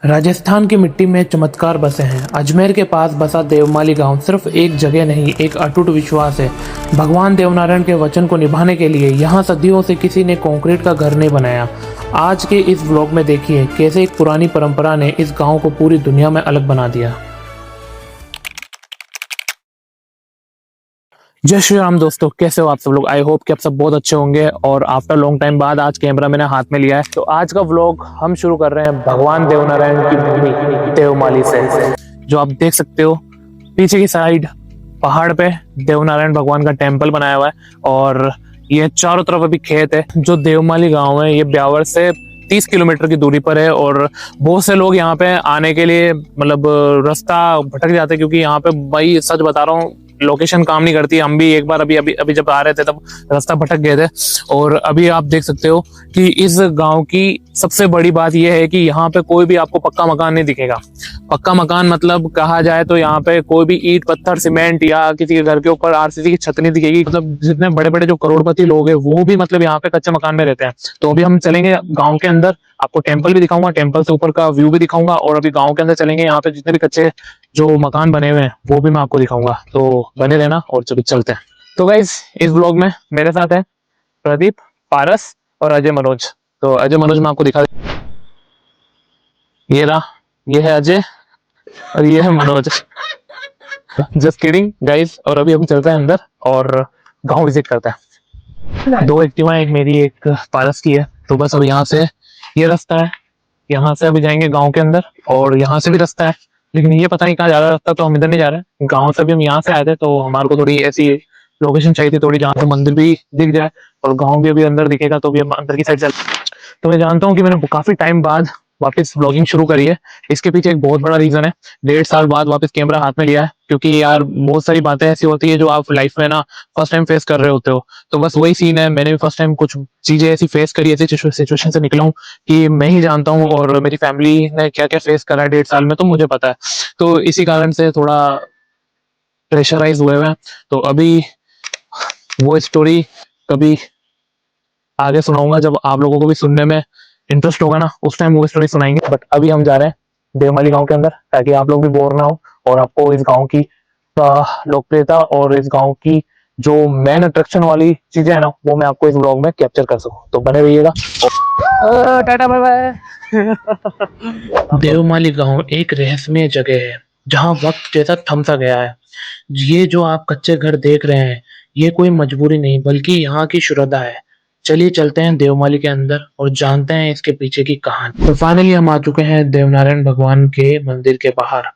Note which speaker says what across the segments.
Speaker 1: राजस्थान की मिट्टी में चमत्कार बसे हैं। अजमेर के पास बसा देवमाली गांव सिर्फ एक जगह नहीं, एक अटूट विश्वास है। भगवान देवनारायण के वचन को निभाने के लिए यहाँ सदियों से किसी ने कंक्रीट का घर नहीं बनाया। आज के इस व्लॉग में देखिए कैसे एक पुरानी परंपरा ने इस गांव को पूरी दुनिया में अलग बना दिया। जय श्री राम दोस्तों, कैसे हो आप सब लोग। आई होप कि आप सब बहुत अच्छे होंगे। और आफ्टर लॉन्ग टाइम बाद आज कैमरा मैंने हाथ में लिया है, तो आज का व्लॉग हम शुरू कर रहे हैं भगवान देवनारायण की भूमि देवमाली से। जो आप देख सकते हो पीछे की साइड पहाड़ पे देवनारायण भगवान का टेम्पल बनाया हुआ है, और ये चारों तरफ अभी खेत है। जो देवमाली गाँव है ये ब्यावर से 30 किलोमीटर की दूरी पर है, और बहुत से लोग यहाँ पे आने के लिए मतलब रास्ता भटक जाते हैं, क्योंकि यहाँ पे भाई सच बता रहा हूँ लोकेशन काम नहीं करती। हम भी एक बार अभी अभी अभी जब आ रहे थे तब रास्ता भटक गए थे। और अभी आप देख सकते हो कि इस गांव की सबसे बड़ी बात यह है कि यहाँ पे कोई भी आपको पक्का मकान नहीं दिखेगा। पक्का मकान मतलब कहा जाए तो यहाँ पे कोई भी ईंट पत्थर सीमेंट या किसी के घर के ऊपर आरसीसी की छत नहीं दिखेगी। मतलब जितने बड़े बड़े जो करोड़पति लोग हैं वो भी मतलब यहाँ पे कच्चे मकान में रहते हैं। तो अभी हम चलेंगे गाँव के अंदर, आपको टेम्पल भी दिखाऊंगा, टेम्पल से ऊपर का व्यू भी दिखाऊंगा, और अभी गाँव के अंदर चलेंगे, यहाँ पे जितने भी कच्चे जो मकान बने हुए हैं वो भी मैं आपको दिखाऊंगा। तो बने रहना और चलो चलते हैं। तो गाइस इस व्लॉग में मेरे साथ है प्रदीप, पारस और अजय मनोज। तो अजय मनोज मैं आपको दिखा, ये रहा, ये है अजय और ये है मनोज। Just kidding guys. और अभी हम चलते हैं अंदर और गांव विजिट करते हैं। दो एक्टिवा, एक मेरी एक पारस की है। तो बस अब यहाँ से ये रास्ता है, यहाँ से अभी जाएंगे गांव के अंदर, और यहाँ से भी रास्ता है, लेकिन ये पता नहीं कहाँ जा रहा रास्ता, तो हम इधर नहीं जा रहे। गांव से भी हम यहाँ से आए थे, तो हमारे को थोड़ी ऐसी लोकेशन चाहिए थी थोड़ी जहाँ से मंदिर भी दिख जाए और गांव भी अभी अंदर दिखेगा, तो भी हम अंदर की साइड चल। तो मैं जानता हूँ कि मैंने काफी टाइम बाद वापस ब्लॉगिंग शुरू करी है। इसके पीछे एक बहुत बड़ा रीजन है। 1.5 साल बाद वापस कैमरा हाथ में लिया है, क्योंकि यार बहुत सारी बातें ऐसी होती है जो आप लाइफ में ना फर्स्ट टाइम फेस कर रहे होते हो। तो बस वही सीन है, मैंने भी फर्स्ट टाइम कुछ चीजें ऐसी फेस करी, ऐसी सिचुएशन से निकला हूँ कि मैं ही जानता हूँ, और मेरी फैमिली ने क्या क्या फेस करा है 1.5 साल में तो मुझे पता है। तो इसी कारण से थोड़ा प्रेशराइज हुए हुए हैं। तो अभी वो स्टोरी कभी आगे सुनाऊंगा, जब आप लोगों को भी सुनने में इंटरेस्ट होगा ना, उस टाइम वो स्टोरी सुनाएंगे। बट अभी हम जा रहे हैं देवमाली गांव के अंदर, ताकि आप लोग भी बोर ना हो और आपको इस गांव की लोकप्रियता और इस गांव की जो मेन अट्रैक्शन वाली चीजें है ना, वो मैं आपको इस ब्लॉग में कैप्चर कर सकूं। तो बने रहिएगा। Tata bye bye. देवमाली गांव एक रहस्यमय जगह है जहां वक्त जैसा थम सा गया है। ये जो आप कच्चे घर देख रहे हैं ये कोई मजबूरी नहीं बल्कि यहाँ की श्रद्धा है। चलिए चलते हैं देवमाली के अंदर और जानते हैं इसके पीछे की कहानी। तो फाइनली हम आ चुके हैं देवनारायण भगवान के मंदिर के बाहर।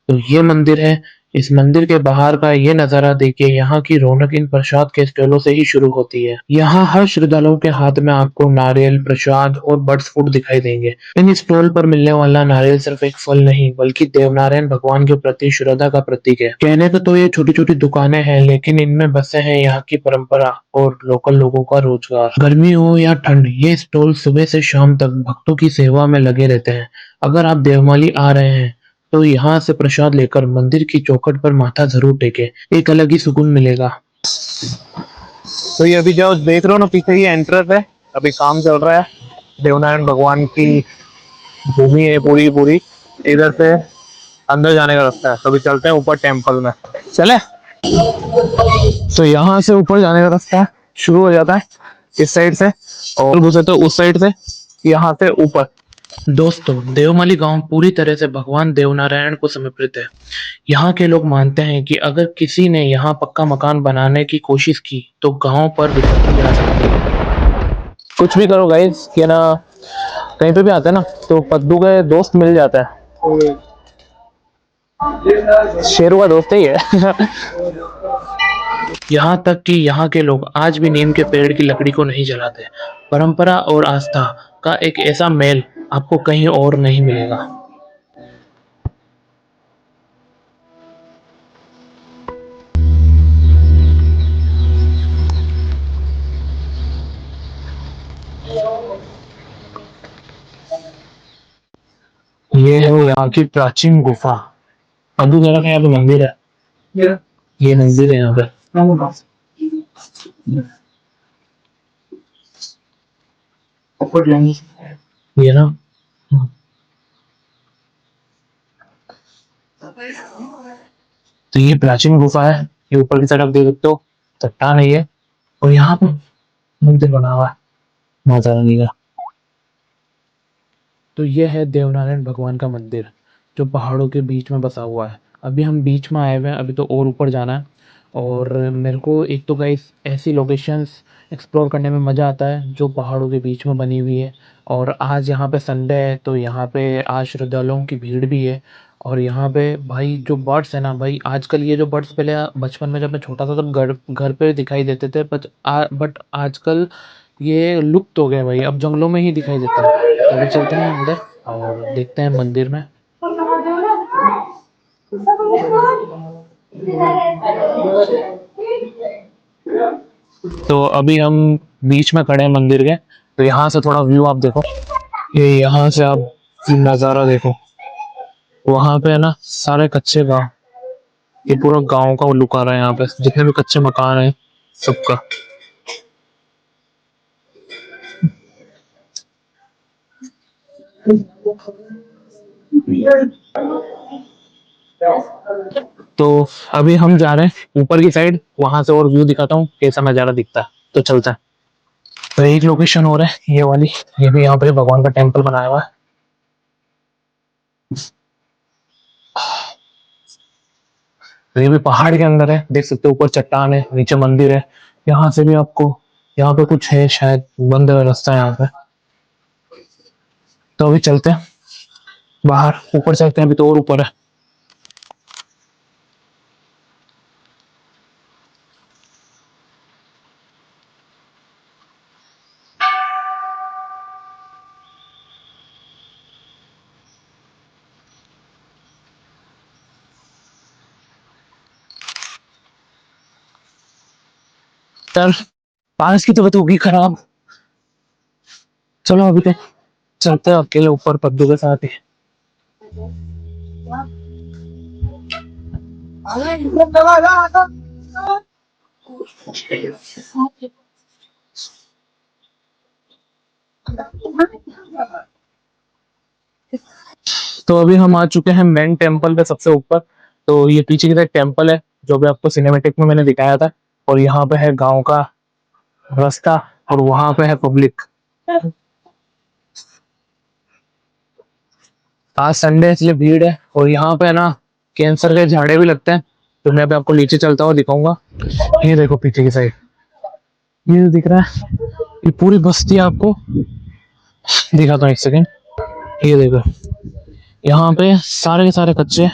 Speaker 1: तो ये मंदिर है। इस मंदिर के बाहर का ये नजारा देखिए, यहाँ की रौनक इन प्रसाद के स्टॉलों से ही शुरू होती है। यहाँ हर श्रद्धालुओं के हाथ में आपको नारियल प्रसाद और बर्ड्स फूड दिखाई देंगे। इन स्टॉल पर मिलने वाला नारियल सिर्फ एक फल नहीं बल्कि देवनारायण भगवान के प्रति श्रद्धा का प्रतीक है। कहने को तो ये छोटी छोटी दुकानें हैं, लेकिन इनमें बसे हैं यहाँ की परंपरा और लोकल लोगों का रोजगार। गर्मी हो या ठंड, ये स्टॉल सुबह से शाम तक भक्तों की सेवा में लगे रहते हैं। अगर आप देवमाली आ रहे हैं तो यहाँ से प्रसाद लेकर मंदिर की चौखट पर माथा जरूर टेके, एक अलग ही सुकून मिलेगा। तो ये अभी जो देख रहे हो ना पीछे, ये एंट्रेंस है, अभी काम चल रहा है। देवनारायण भगवान की भूमि है पूरी पूरी। इधर से अंदर जाने का रास्ता है, तो अभी चलते हैं ऊपर टेम्पल में। चले। तो यहाँ से ऊपर जाने का रास्ता शुरू हो जाता है इस साइड से, और घुसे तो उस साइड से, यहाँ से ऊपर। दोस्तों देवमाली गांव पूरी तरह से भगवान देवनारायण को समर्पित है। यहाँ के लोग मानते हैं कि अगर किसी ने यहाँ पक्का मकान बनाने की कोशिश की तो गांव पर विपत्ति आ सकती है। कुछ भी करो गाइस, कि ना कहीं पे भी आते हैं ना तो पद्दू के दोस्त मिल जाता है। शेरू का दोस्त ही है। यहाँ तक कि यहाँ के लोग आज भी नीम के पेड़ की लकड़ी को नहीं जलाते। परंपरा और आस्था का एक ऐसा मेल आपको कहीं और नहीं मिलेगा। ये है यहाँ की प्राचीन गुफा। अब्दू जरा का यहाँ पे मंदिर है। ये मंदिर है यहाँ पे। ये ना तो ये प्राचीन गुफा है। ये ऊपर की तरफ देख सकते हो, चट्टान है ये। और यहाँ पर मंदिर बना हुआ है माता रानी का। तो ये है देवनारायण भगवान का मंदिर, जो पहाड़ों के बीच में बसा हुआ है। अभी हम बीच में आए हुए हैं, अभी तो और ऊपर जाना है। और मेरे को एक तो गाइस ऐसी लोकेशंस एक्सप्लोर करने में मज़ा आता है जो पहाड़ों के बीच में बनी हुई है। और आज यहाँ पे संडे है, तो यहाँ पे आज श्रद्धालुओं की भीड़ भी है। और यहाँ पे भाई जो बर्ड्स है ना भाई, आजकल ये जो बर्ड्स पहले बचपन में जब मैं छोटा था तब घर घर पे दिखाई देते थे, बट आजकल ये लुप्त हो गए भाई, अब जंगलों में ही दिखाई देते हैं। तो अभी चलते हैं अंदर और देखते हैं मंदिर में। तो अभी हम बीच में खड़े हैं मंदिर के। तो यहाँ से थोड़ा व्यू आप देखो। ये यहाँ से आप नज़ारा देखो। वहाँ पे है ना सारे कच्चे गांव। ये पूरा गांव का लुक आ रहा है यहाँ पे, जितने भी कच्चे मकान है सबका। तो अभी हम जा रहे हैं ऊपर की साइड, वहां से और व्यू दिखाता हूँ कैसा नज़ारा दिखता है। तो चलता है। तो एक लोकेशन हो रहा है ये वाली। ये भी यहाँ पे भगवान का टेम्पल बनाया हुआ है। तो ये भी पहाड़ के अंदर है, देख सकते हो ऊपर चट्टान है, नीचे मंदिर है। यहाँ से भी आपको, यहाँ पे कुछ है शायद, बंद है रास्ता यहाँ पे। तो अभी चलते हैं बाहर, ऊपर चलते हैं, अभी तो और ऊपर है। यार पारस की तबीयत होगी खराब। चलो अभी तो चलते हैं अकेले ऊपर पद्दू के साथ ही। तो अभी हम आ चुके हैं मेन टेम्पल पे सबसे ऊपर। तो ये पीछे की तरफ टेम्पल है, जो भी आपको सिनेमेटिक में मैंने दिखाया था। और यहाँ पे है गांव का रास्ता, और वहां पे है पब्लिक। आज संडे है इसलिए भीड़ है। और यहाँ पे ना कैंसर के झाड़े भी लगते हैं। तो मैं अभी आपको नीचे चलता हुआ दिखाऊंगा। ये देखो पीछे की साइड, ये दिख रहा है, ये पूरी बस्ती आपको दिखाता हूँ एक सेकेंड। ये देखो, यहाँ पे सारे के सारे कच्चे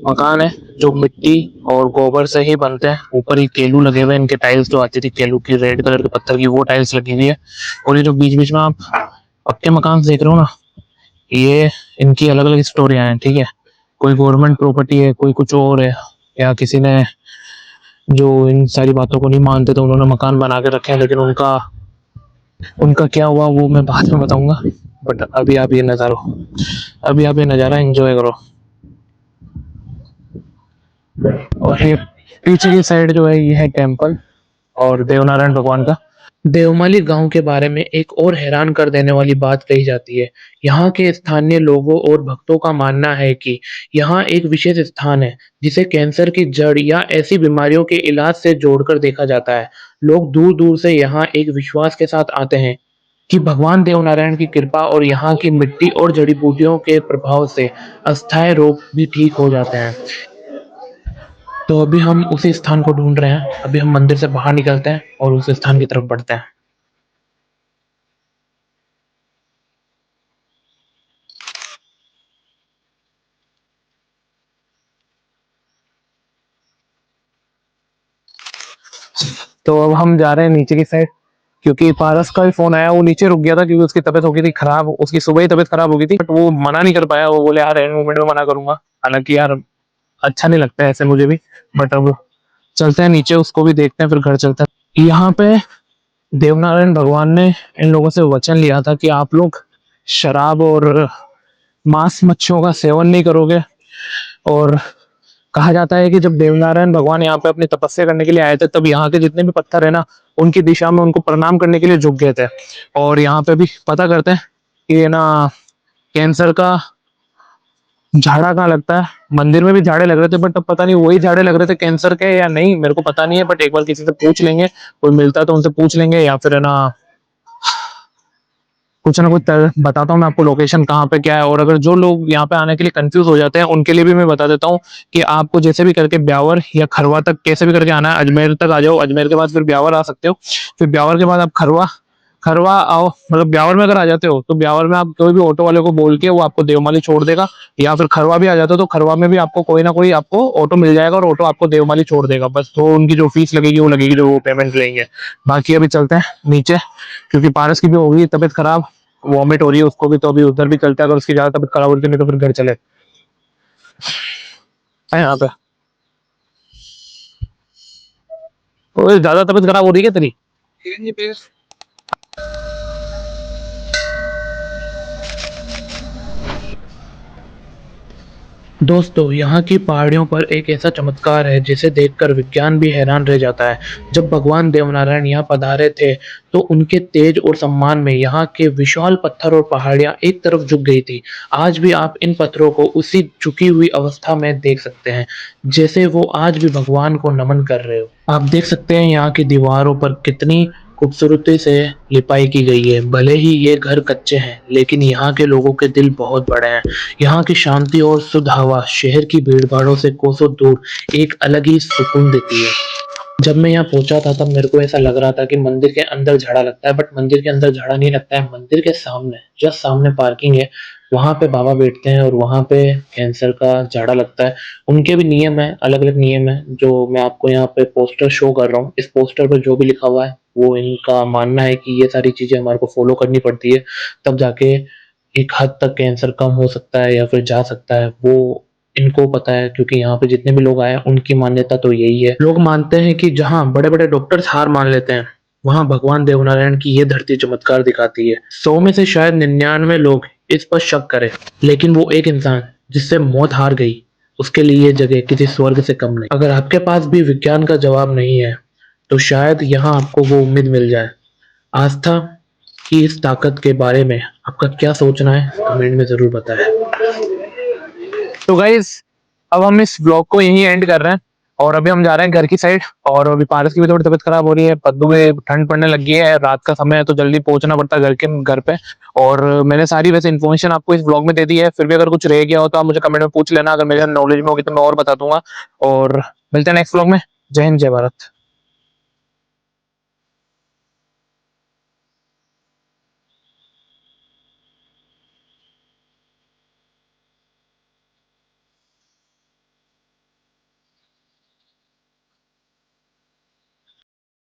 Speaker 1: मकान है, जो मिट्टी और गोबर से ही बनते हैं। ऊपर ही केलू लगे हुए हैं, इनके टाइल्स जो आती थी केलू की, रेड कलर के पत्थर की, वो टाइल्स लगी हुई है। और ये जो बीच बीच में आप पक्के मकान देख रहे हो ना, ये इनकी अलग अलग स्टोरियां हैं, ठीक है। कोई गवर्नमेंट प्रॉपर्टी है, कोई कुछ और है, या किसी ने जो इन सारी बातों को नहीं मानते तो उन्होंने मकान बना के रखे हैं। लेकिन उनका उनका क्या हुआ वो मैं बाद में बताऊंगा। बट अभी आप ये नज़ारा एंजॉय करो। और ये पीछे की साइड जो है ये है टेम्पल और देवनारायण भगवान का। देवमाली गांव के बारे में एक और हैरान कर देने वाली बात कही जाती है। यहाँ के स्थानीय लोगों और भक्तों का मानना है कि यहाँ एक विशेष स्थान है जिसे कैंसर की जड़ या ऐसी बीमारियों के इलाज से जोड़कर देखा जाता है। लोग दूर दूर से यहाँ एक विश्वास के साथ आते हैं कि भगवान देवनारायण की कृपा और यहाँ की मिट्टी और जड़ी बूटियों के प्रभाव से अस्थायी रोग भी ठीक हो जाते हैं। तो अभी हम उसी स्थान को ढूंढ रहे हैं। अभी हम मंदिर से बाहर निकलते हैं और उस स्थान की तरफ बढ़ते हैं। तो अब हम जा रहे हैं नीचे की साइड, क्योंकि पारस का भी फोन आया। वो नीचे रुक गया था क्योंकि उसकी तबीयत हो गई थी खराब, उसकी सुबह ही तबीयत खराब हो गई थी, बट वो मना नहीं कर पाया। वो बोले यार एंड मोमेंट में मना करूंगा। हालांकि यार अच्छा नहीं लगता है ऐसे मुझे भी। बट अब चलते हैं नीचे, उसको भी देखते हैं फिर घर चलते हैं। यहाँ पे देवनारायण भगवान ने इन लोगों से वचन लिया था कि आप लोग शराब और मांस मच्छियों का सेवन नहीं करोगे। और कहा जाता है कि जब देवनारायण भगवान यहाँ पे अपनी तपस्या करने के लिए आए थे, तब यहाँ के जितने भी पत्थर है ना, उनकी दिशा में उनको प्रणाम करने के लिए झुक गए थे। और यहाँ पे भी पता करते हैं कि ये ना कैंसर का झाड़ा कहाँ लगता है? मंदिर में भी झाड़े लग रहे थे, बट अब पता नहीं वही झाड़े लग रहे थे कैंसर के या नहीं, मेरे को पता नहीं है। बट एक बार किसी से पूछ लेंगे, कोई मिलता है तो उनसे पूछ लेंगे, या फिर है ना कुछ ना कुछ बताता हूँ मैं आपको लोकेशन कहाँ पे क्या है। और अगर जो लोग यहाँ पे आने के लिए कंफ्यूज हो जाते हैं उनके लिए भी मैं बता देता हूँ कि आपको जैसे भी करके ब्यावर या खरवा तक कैसे भी करके आना है, अजमेर तक आ जाओ, अजमेर के बाद फिर ब्यावर आ सकते हो, फिर ब्यावर के बाद आप खरवा खरवा आओ। मतलब ब्यावर में अगर आ जाते हो तो ब्यावर में आप कोई भी ऑटो वाले को बोल के वो आपको देवमाली छोड़ देगा, या फिर खरवा भी आ जाते हो तो खरवा में भी आपको कोई ना कोई आपको ऑटो मिल जाएगा और ऑटो आपको देवमाली छोड़ देगा। बस तो उनकी जो फीस लगेगी वो लगेगी, जो वो पेमेंट लेंगे। बाकी अभी चलते हैं नीचे, क्योंकि पारस की भी होगी तबीयत खराब, वॉमिट हो रही है उसको भी, तो अभी उधर भी चलता है अगर उसकी ज्यादा तबीयत खराब होती है, नहीं तो फिर घर चले है यहाँ पे। तो ज्यादा तबीयत खराब हो रही है तेरी? दोस्तों, यहाँ की पहाड़ियों पर एक ऐसा चमत्कार है जिसे देखकर विज्ञान भी हैरान रह जाता है। जब भगवान देवनारायण यहाँ पधारे थे, तो उनके तेज और सम्मान में यहाँ के विशाल पत्थर और पहाड़ियाँ एक तरफ झुक गई थी। आज भी आप इन पत्थरों को उसी झुकी हुई अवस्था में देख सकते हैं, जैसे वो आज भी भगवान को नमन कर रहे हो। आप देख सकते हैं यहाँ की दीवारों पर कितनी खूबसूरती से लिपाई की गई है। भले ही ये घर कच्चे हैं, लेकिन यहाँ के लोगों के दिल बहुत बड़े हैं। यहाँ की शांति और शुद्ध हवा शहर की भीड़-भाड़ों से कोसों दूर एक अलग ही सुकून देती है। जब मैं यहाँ पहुंचा था तब मेरे को ऐसा लग रहा था कि मंदिर के अंदर झाड़ा लगता है, बट मंदिर के अंदर झाड़ा नहीं लगता है। मंदिर के सामने, जस्ट सामने पार्किंग है, वहां पे बाबा बैठते हैं और वहां पे कैंसर का झाड़ा लगता है। उनके भी नियम है, अलग अलग नियम है, जो मैं आपको यहाँ पे पोस्टर शो कर रहा हूँ। इस पोस्टर पर जो भी लिखा हुआ है वो इनका मानना है कि ये सारी चीजें हमारे को फॉलो करनी पड़ती है, तब जाके एक हद तक कैंसर कम हो सकता है या फिर जा सकता है। वो इनको पता है, क्योंकि यहाँ पे जितने भी लोग आए हैं उनकी मान्यता तो यही है। लोग मानते हैं कि जहाँ बड़े बड़े डॉक्टर्स हार मान लेते हैं, वहां भगवान देवनारायण की ये धरती चमत्कार दिखाती है। 100 में से शायद 99 लोग इस पर शक करें, लेकिन वो एक इंसान जिससे मौत हार गई, उसके लिए ये जगह किसी स्वर्ग से कम नहीं। अगर आपके पास भी विज्ञान का जवाब नहीं है, तो शायद यहाँ आपको वो उम्मीद मिल जाए। आस्था की इस ताकत के बारे में आपका क्या सोचना है, कमेंट में जरूर बताएं। तो गाइज, अब हम इस ब्लॉग को यहीं एंड कर रहे हैं, और अभी हम जा रहे हैं घर की साइड। और अभी पारस की भी थोड़ी तबीयत खराब हो रही है, पद्दू में ठंड पड़ने लगी है, रात का समय है तो जल्दी पहुंचना पड़ता है घर पे। और मैंने सारी वैसे इन्फॉर्मेशन आपको इस ब्लॉग में दे दी है, फिर भी अगर कुछ रह गया हो तो आप मुझे कमेंट में पूछ लेना, अगर मेरे नॉलेज में होगी तो मैं और बता दूंगा। और मिलते हैं नेक्स्ट ब्लॉग में। जय हिंद, जय भारत।